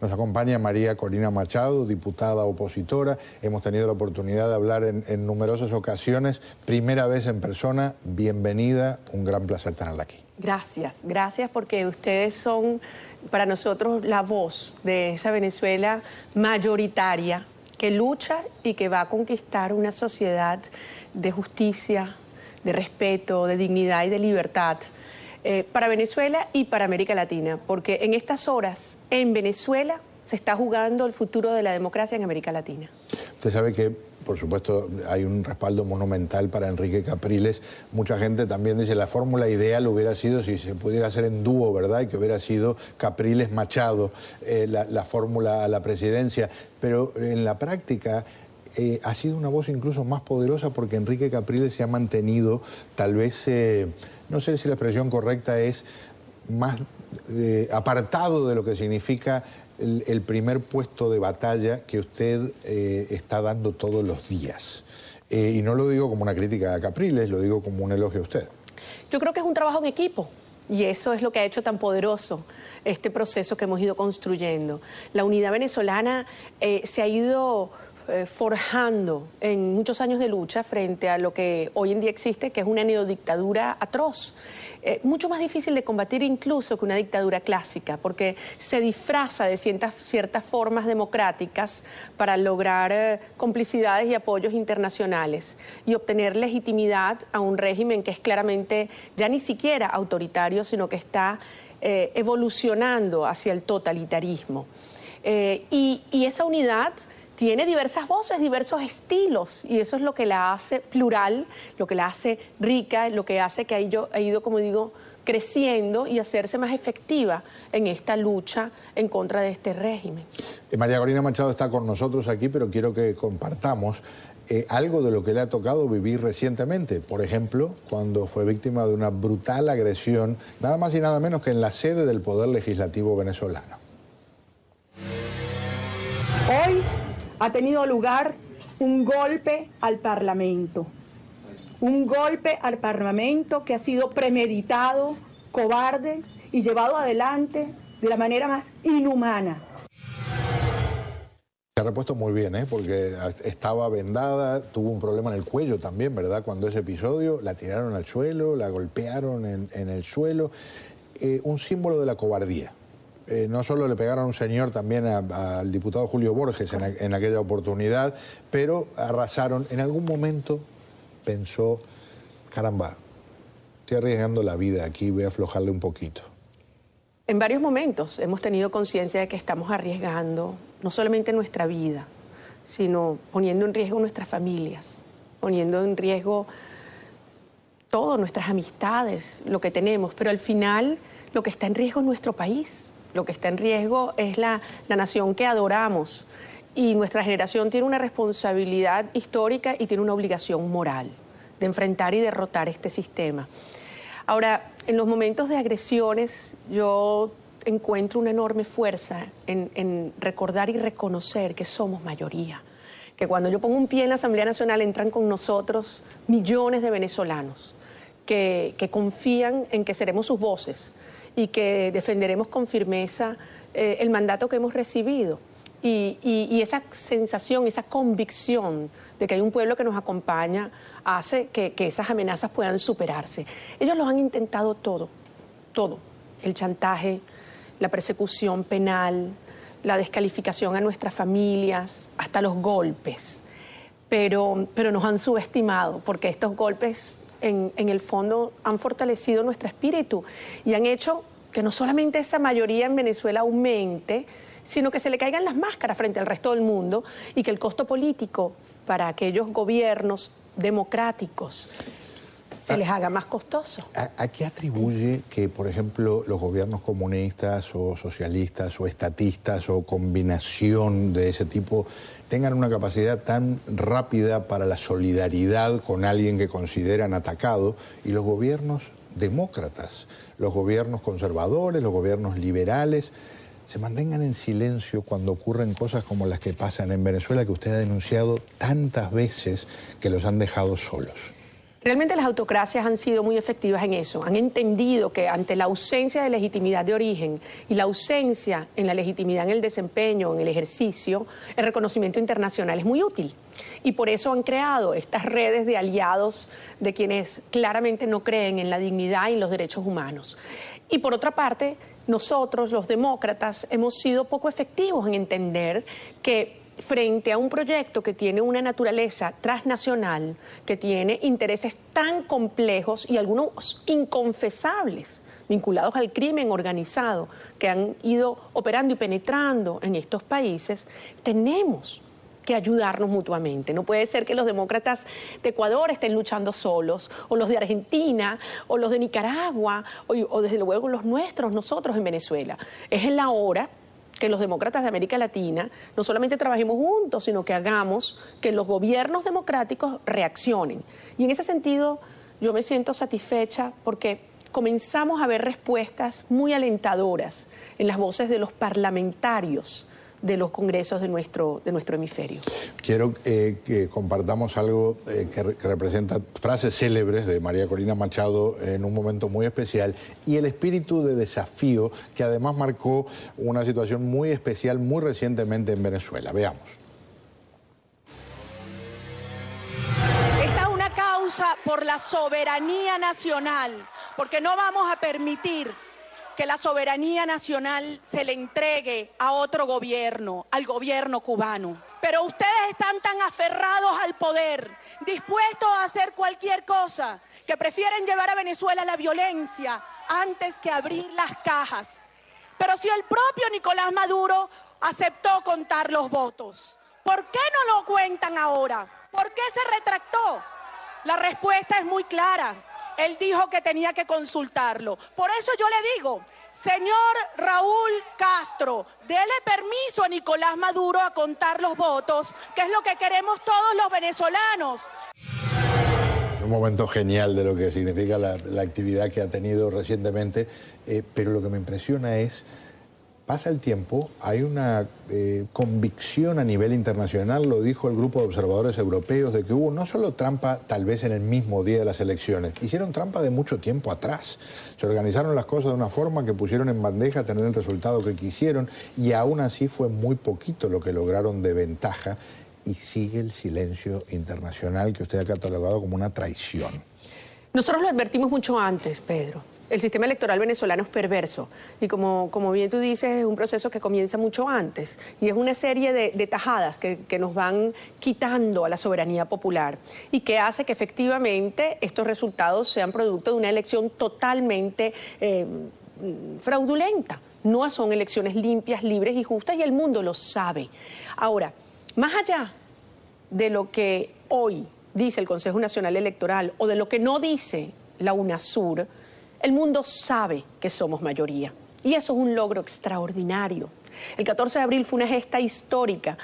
Nos acompaña María Corina Machado, diputada opositora. Hemos tenido la oportunidad de hablar en numerosas ocasiones. Primera vez en persona. Bienvenida, un gran placer tenerla aquí. Gracias porque ustedes son para nosotros la voz de esa Venezuela mayoritaria que lucha y que va a conquistar una sociedad de justicia, de respeto, de dignidad y de libertad para Venezuela y para América Latina, porque en estas horas en Venezuela se está jugando el futuro de la democracia en América Latina. Usted sabe que, por supuesto, hay un respaldo monumental para Enrique Capriles. Mucha gente también dice la fórmula ideal hubiera sido si se pudiera hacer en dúo, ¿verdad? Y que hubiera sido Capriles-Machado la fórmula a la presidencia. Pero en la práctica ha sido una voz incluso más poderosa porque Enrique Capriles se ha mantenido, tal vez, no sé si la expresión correcta es más apartado de lo que significa el primer puesto de batalla que usted está dando todos los días. Y no lo digo como una crítica a Capriles, lo digo como un elogio a usted. Yo creo que es un trabajo en equipo y eso es lo que ha hecho tan poderoso este proceso que hemos ido construyendo. La unidad venezolana se ha ido forjando en muchos años de lucha frente a lo que hoy en día existe, que es una neodictadura atroz. Mucho más difícil de combatir incluso que una dictadura clásica, porque se disfraza de ciertas formas democráticas para lograr complicidades y apoyos internacionales y obtener legitimidad a un régimen que es claramente ya ni siquiera autoritario, sino que está evolucionando hacia el totalitarismo. Y esa unidad tiene diversas voces, diversos estilos, y eso es lo que la hace plural, lo que la hace rica, lo que hace que ha ido, como digo, creciendo y hacerse más efectiva en esta lucha en contra de este régimen. María Corina Machado está con nosotros aquí, pero quiero que compartamos algo de lo que le ha tocado vivir recientemente. Por ejemplo, cuando fue víctima de una brutal agresión, nada más y nada menos que en la sede del Poder Legislativo venezolano. Hoy ha tenido lugar un golpe al Parlamento. Un golpe al Parlamento que ha sido premeditado, cobarde y llevado adelante de la manera más inhumana. Se ha repuesto muy bien, porque estaba vendada, tuvo un problema en el cuello también, ¿verdad? Cuando ese episodio, la tiraron al suelo, la golpearon en el suelo. Un símbolo de la cobardía. No solo le pegaron a un señor, también al diputado Julio Borges en aquella oportunidad, pero arrasaron. En algún momento pensó, caramba, estoy arriesgando la vida aquí, voy a aflojarle un poquito. En varios momentos hemos tenido conciencia de que estamos arriesgando no solamente nuestra vida, sino poniendo en riesgo nuestras familias, poniendo en riesgo todo, nuestras amistades, lo que tenemos, pero al final lo que está en riesgo es nuestro país. Lo que está en riesgo es la nación que adoramos y nuestra generación tiene una responsabilidad histórica y tiene una obligación moral de enfrentar y derrotar este sistema. Ahora, en los momentos de agresiones yo encuentro una enorme fuerza en recordar y reconocer que somos mayoría, que cuando yo pongo un pie en la Asamblea Nacional entran con nosotros millones de venezolanos que confían en que seremos sus voces y que defenderemos con firmeza el mandato que hemos recibido. Y esa sensación, esa convicción de que hay un pueblo que nos acompaña hace que esas amenazas puedan superarse. Ellos lo han intentado todo. El chantaje, la persecución penal, la descalificación a nuestras familias, hasta los golpes. Pero nos han subestimado porque estos golpes en el fondo han fortalecido nuestro espíritu y han hecho que no solamente esa mayoría en Venezuela aumente, sino que se le caigan las máscaras frente al resto del mundo y que el costo político para aquellos gobiernos democráticos se les haga más costoso. ¿A qué atribuye que, por ejemplo, los gobiernos comunistas o socialistas o estatistas o combinación de ese tipo tengan una capacidad tan rápida para la solidaridad con alguien que consideran atacado y los gobiernos demócratas, los gobiernos conservadores, los gobiernos liberales, se mantengan en silencio cuando ocurren cosas como las que pasan en Venezuela, que usted ha denunciado tantas veces que los han dejado solos? Realmente las autocracias han sido muy efectivas en eso. Han entendido que ante la ausencia de legitimidad de origen y la ausencia en la legitimidad en el desempeño, en el ejercicio, el reconocimiento internacional es muy útil. Y por eso han creado estas redes de aliados de quienes claramente no creen en la dignidad y los derechos humanos. Y por otra parte, nosotros, los demócratas, hemos sido poco efectivos en entender que frente a un proyecto que tiene una naturaleza transnacional, que tiene intereses tan complejos y algunos inconfesables, vinculados al crimen organizado, que han ido operando y penetrando en estos países, tenemos que ayudarnos mutuamente. No puede ser que los demócratas de Ecuador estén luchando solos, o los de Argentina, o los de Nicaragua, o desde luego los nuestros, nosotros en Venezuela. Es en la hora que los demócratas de América Latina no solamente trabajemos juntos, sino que hagamos que los gobiernos democráticos reaccionen. Y en ese sentido yo me siento satisfecha porque comenzamos a ver respuestas muy alentadoras en las voces de los parlamentarios de los congresos de nuestro hemisferio. Quiero que compartamos algo que representa frases célebres de María Corina Machado en un momento muy especial y el espíritu de desafío que además marcó una situación muy especial muy recientemente en Venezuela. Veamos. Esta es una causa por la soberanía nacional, porque no vamos a permitir que la soberanía nacional se le entregue a otro gobierno, al gobierno cubano. Pero ustedes están tan aferrados al poder, dispuestos a hacer cualquier cosa, que prefieren llevar a Venezuela a la violencia antes que abrir las cajas. Pero si el propio Nicolás Maduro aceptó contar los votos, ¿por qué no lo cuentan ahora? ¿Por qué se retractó? La respuesta es muy clara. Él dijo que tenía que consultarlo. Por eso yo le digo, señor Raúl Castro, dele permiso a Nicolás Maduro a contar los votos, que es lo que queremos todos los venezolanos. Un momento genial de lo que significa la actividad que ha tenido recientemente, pero lo que me impresiona es, pasa el tiempo, hay una convicción a nivel internacional, lo dijo el grupo de observadores europeos, de que hubo no solo trampa tal vez en el mismo día de las elecciones, hicieron trampa de mucho tiempo atrás. Se organizaron las cosas de una forma que pusieron en bandeja a tener el resultado que quisieron y aún así fue muy poquito lo que lograron de ventaja y sigue el silencio internacional que usted ha catalogado como una traición. Nosotros lo advertimos mucho antes, Pedro. El sistema electoral venezolano es perverso y como bien tú dices, es un proceso que comienza mucho antes y es una serie de tajadas que nos van quitando a la soberanía popular y que hace que efectivamente estos resultados sean producto de una elección totalmente fraudulenta. No son elecciones limpias, libres y justas y el mundo lo sabe. Ahora, más allá de lo que hoy dice el Consejo Nacional Electoral o de lo que no dice la UNASUR, el mundo sabe que somos mayoría y eso es un logro extraordinario. El 14 de abril fue una gesta histórica.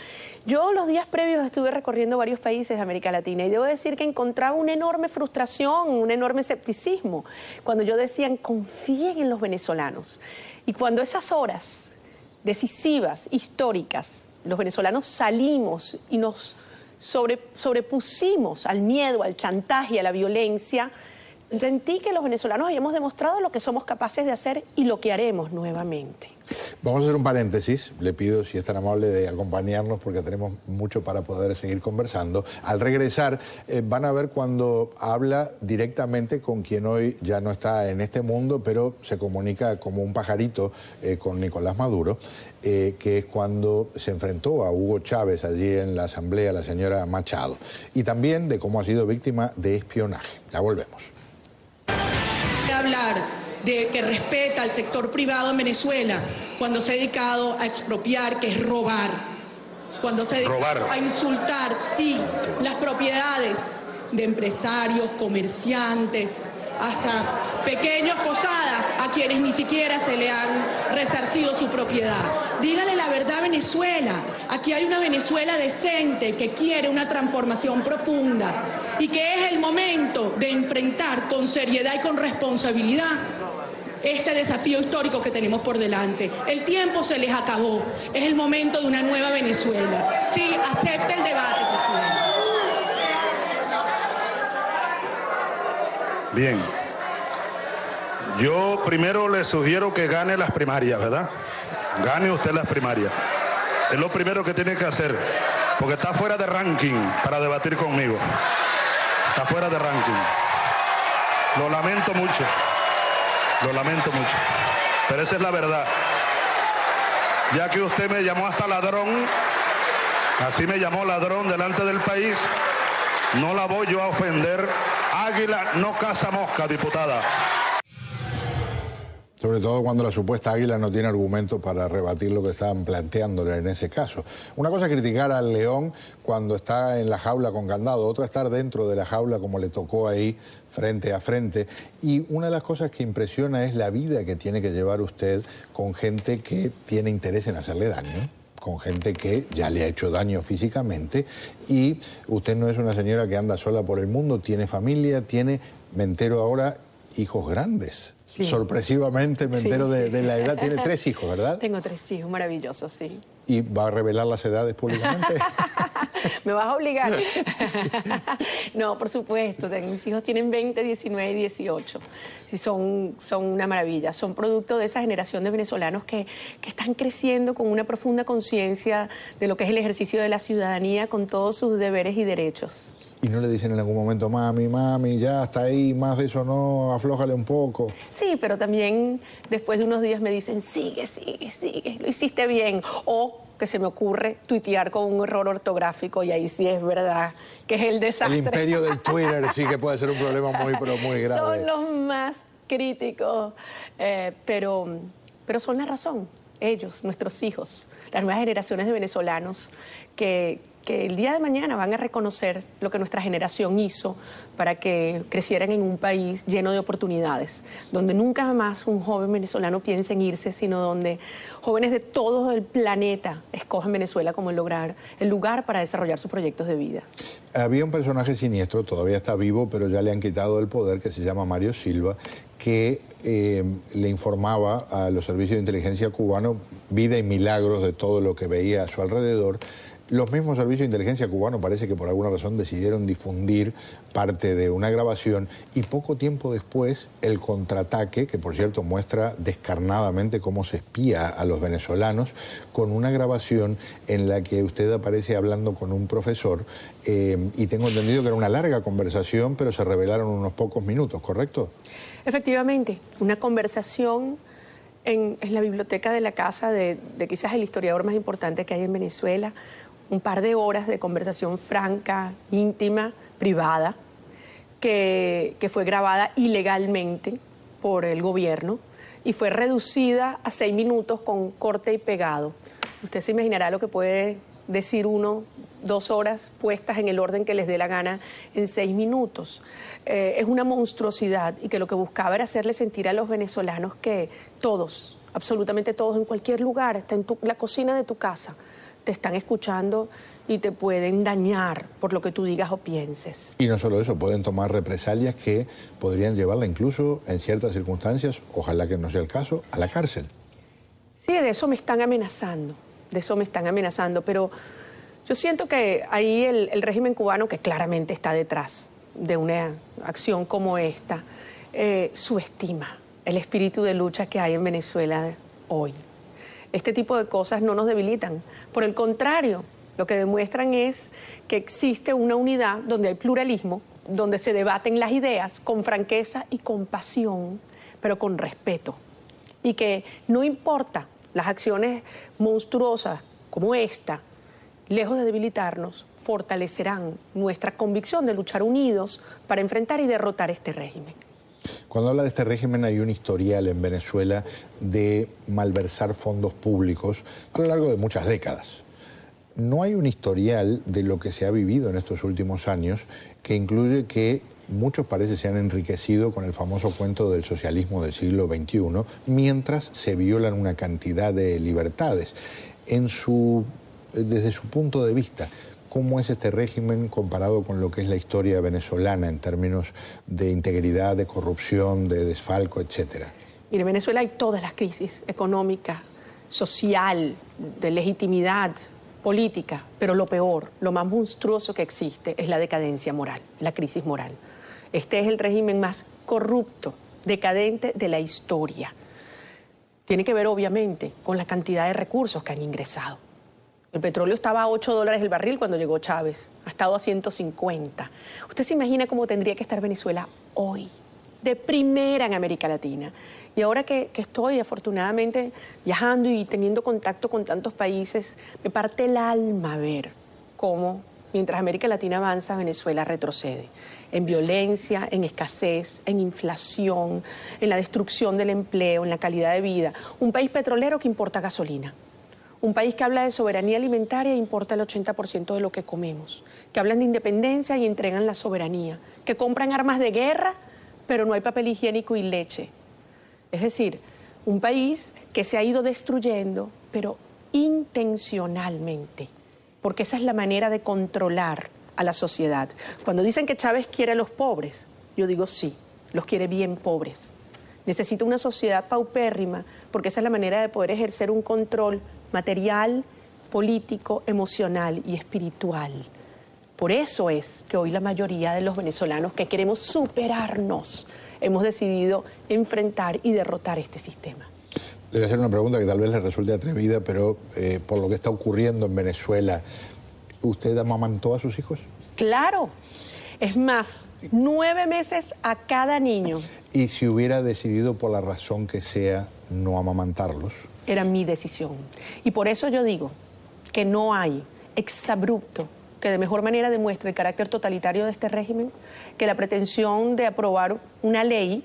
Yo los días previos estuve recorriendo varios países de América Latina y debo decir que encontraba una enorme frustración, un enorme escepticismo cuando yo decía confíen en los venezolanos. Y cuando esas horas decisivas, históricas, los venezolanos salimos y nos sobrepusimos al miedo, al chantaje, a la violencia, sentí que los venezolanos habíamos demostrado lo que somos capaces de hacer y lo que haremos nuevamente. Vamos a hacer un paréntesis. Le pido, si es tan amable, de acompañarnos porque tenemos mucho para poder seguir conversando. Al regresar, van a ver cuando habla directamente con quien hoy ya no está en este mundo, pero se comunica como un pajarito con Nicolás Maduro, que es cuando se enfrentó a Hugo Chávez allí en la asamblea, la señora Machado. Y también de cómo ha sido víctima de espionaje. Ya volvemos. Hablar de que respeta al sector privado en Venezuela cuando se ha dedicado a expropiar, que es robar, cuando se ha dedicado a insultar, sí, las propiedades de empresarios, comerciantes, hasta pequeños posadas a quienes ni siquiera se le han resarcido su propiedad. Dígale la verdad a Venezuela. Aquí hay una Venezuela decente que quiere una transformación profunda y que es el momento de enfrentar con seriedad y con responsabilidad este desafío histórico que tenemos por delante. El tiempo se les acabó. Es el momento de una nueva Venezuela. Sí, acepte el debate, presidente. Bien. Yo primero le sugiero que gane las primarias, ¿verdad? Gane usted las primarias. Es lo primero que tiene que hacer, porque está fuera de ranking para debatir conmigo. Está fuera de ranking. Lo lamento mucho. Lo lamento mucho. Pero esa es la verdad. Ya que usted me llamó hasta ladrón, así me llamó ladrón delante del país, no la voy yo a ofender. Águila no caza mosca, diputada. Sobre todo cuando la supuesta águila no tiene argumentos para rebatir lo que estaban planteándole en ese caso. Una cosa es criticar al león cuando está en la jaula con candado, otra estar dentro de la jaula como le tocó ahí frente a frente. Y una de las cosas que impresiona es la vida que tiene que llevar usted con gente que tiene interés en hacerle daño, con gente que ya le ha hecho daño físicamente, y usted no es una señora que anda sola por el mundo, tiene familia, tiene, me entero ahora, hijos grandes. Sí. Sorpresivamente me entero de la edad. Tiene 3 hijos, ¿verdad? Tengo 3 hijos, maravillosos, sí. ¿Y va a revelar las edades públicamente? ¿Me vas a obligar? No, por supuesto. Mis hijos tienen 20, 19 y 18. Sí, son una maravilla. Son producto de esa generación de venezolanos que están creciendo con una profunda conciencia de lo que es el ejercicio de la ciudadanía con todos sus deberes y derechos. ¿Y no le dicen en algún momento, mami, ya está ahí, más de eso no, aflójale un poco? Sí, pero también después de unos días me dicen, sigue, lo hiciste bien. O que se me ocurre tuitear con un error ortográfico, y ahí sí es verdad que es el desastre. El imperio del Twitter sí que puede ser un problema muy grave. Son los más críticos, pero son la razón. Ellos, nuestros hijos, las nuevas generaciones de venezolanos que el día de mañana van a reconocer lo que nuestra generación hizo para que crecieran en un país lleno de oportunidades, donde nunca jamás un joven venezolano piensa en irse, sino donde jóvenes de todo el planeta escogen Venezuela como el lugar para desarrollar sus proyectos de vida. Había un personaje siniestro, todavía está vivo, pero ya le han quitado el poder, que se llama Mario Silva, que le informaba a los servicios de inteligencia cubanos vida y milagros de todo lo que veía a su alrededor. Los mismos servicios de inteligencia cubanos parece que por alguna razón decidieron difundir parte de una grabación, y poco tiempo después el contraataque, que por cierto muestra descarnadamente cómo se espía a los venezolanos, con una grabación en la que usted aparece hablando con un profesor, y tengo entendido que era una larga conversación, pero se revelaron unos pocos minutos, ¿correcto? Efectivamente, una conversación en la biblioteca de la casa de quizás el historiador más importante que hay en Venezuela. Un par de horas de conversación franca, íntima, privada, que fue grabada ilegalmente por el gobierno y fue reducida a 6 minutos con corte y pegado. Usted se imaginará lo que puede decir 1, 2 horas puestas en el orden que les dé la gana en 6 minutos. Es una monstruosidad, y que lo que buscaba era hacerle sentir a los venezolanos que todos, absolutamente todos, en cualquier lugar, hasta en la cocina de tu casa, te están escuchando y te pueden dañar por lo que tú digas o pienses. Y no solo eso, pueden tomar represalias que podrían llevarla incluso, en ciertas circunstancias, ojalá que no sea el caso, a la cárcel. Sí, de eso me están amenazando, pero yo siento que ahí el régimen cubano, que claramente está detrás de una acción como esta, subestima el espíritu de lucha que hay en Venezuela hoy. Este tipo de cosas no nos debilitan. Por el contrario, lo que demuestran es que existe una unidad donde hay pluralismo, donde se debaten las ideas con franqueza y con pasión, pero con respeto. Y que no importa las acciones monstruosas como esta, lejos de debilitarnos, fortalecerán nuestra convicción de luchar unidos para enfrentar y derrotar este régimen. Cuando habla de este régimen, hay un historial en Venezuela de malversar fondos públicos a lo largo de muchas décadas. No hay un historial de lo que se ha vivido en estos últimos años, que incluye que muchos parece se han enriquecido con el famoso cuento del socialismo del siglo XXI, mientras se violan una cantidad de libertades. Desde su punto de vista, ¿cómo es este régimen comparado con lo que es la historia venezolana en términos de integridad, de corrupción, de desfalco, etcétera? Mire, en Venezuela hay todas las crisis: económica, social, de legitimidad, política, pero lo peor, lo más monstruoso que existe es la decadencia moral, la crisis moral. Este es el régimen más corrupto, decadente de la historia. Tiene que ver, obviamente, con la cantidad de recursos que han ingresado. El petróleo estaba a $8 el barril cuando llegó Chávez, ha estado a 150. ¿Usted se imagina cómo tendría que estar Venezuela hoy? De primera en América Latina. Y ahora que estoy afortunadamente viajando y teniendo contacto con tantos países, me parte el alma ver cómo, mientras América Latina avanza, Venezuela retrocede. En violencia, en escasez, en inflación, en la destrucción del empleo, en la calidad de vida. Un país petrolero que importa gasolina. Un país que habla de soberanía alimentaria e importa el 80% de lo que comemos. Que hablan de independencia y entregan la soberanía. Que compran armas de guerra, pero no hay papel higiénico y leche. Es decir, un país que se ha ido destruyendo, pero intencionalmente, porque esa es la manera de controlar a la sociedad. Cuando dicen que Chávez quiere a los pobres, yo digo sí, los quiere bien pobres. Necesita una sociedad paupérrima, porque esa es la manera de poder ejercer un control material, político, emocional y espiritual. Por eso es que hoy la mayoría de los venezolanos que queremos superarnos hemos decidido enfrentar y derrotar este sistema. Le voy a hacer una pregunta que tal vez le resulte atrevida, pero por lo que está ocurriendo en Venezuela, ¿usted amamantó a sus hijos? Claro. Es más, 9 meses a cada niño. ¿Y si hubiera decidido por la razón que sea no amamantarlos? Era mi decisión. Y por eso yo digo que no hay exabrupto que de mejor manera demuestre el carácter totalitario de este régimen que la pretensión de aprobar una ley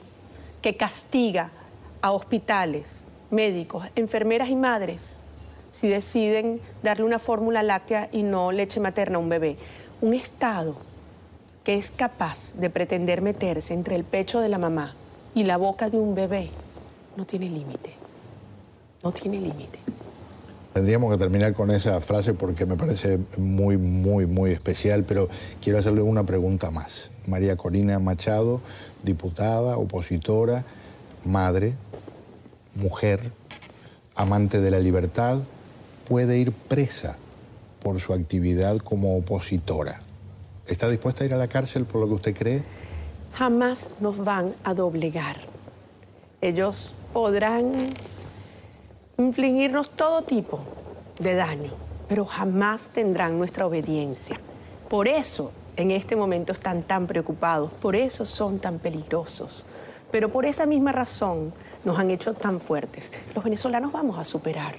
que castiga a hospitales, médicos, enfermeras y madres si deciden darle una fórmula láctea y no leche materna a un bebé. Un Estado que es capaz de pretender meterse entre el pecho de la mamá y la boca de un bebé no tiene límite. No tiene límite. Tendríamos que terminar con esa frase porque me parece muy, muy, muy especial, pero quiero hacerle una pregunta más. María Corina Machado, diputada, opositora, madre, mujer, amante de la libertad, puede ir presa por su actividad como opositora. ¿Está dispuesta a ir a la cárcel por lo que usted cree? Jamás nos van a doblegar. Ellos podrán infligirnos todo tipo de daño, pero jamás tendrán nuestra obediencia. Por eso en este momento están tan preocupados, por eso son tan peligrosos. Pero por esa misma razón nos han hecho tan fuertes. Los venezolanos vamos a superar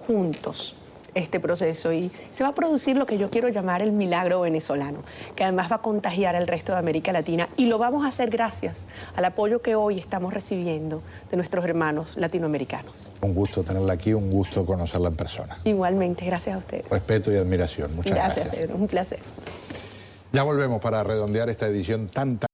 juntos este proceso y se va a producir lo que yo quiero llamar el milagro venezolano, que además va a contagiar al resto de América Latina, y lo vamos a hacer gracias al apoyo que hoy estamos recibiendo de nuestros hermanos latinoamericanos. Un gusto tenerla aquí, un gusto conocerla en persona. Igualmente, gracias a ustedes. Respeto y admiración. Muchas gracias. Gracias, Pedro, un placer. Ya volvemos para redondear esta edición tan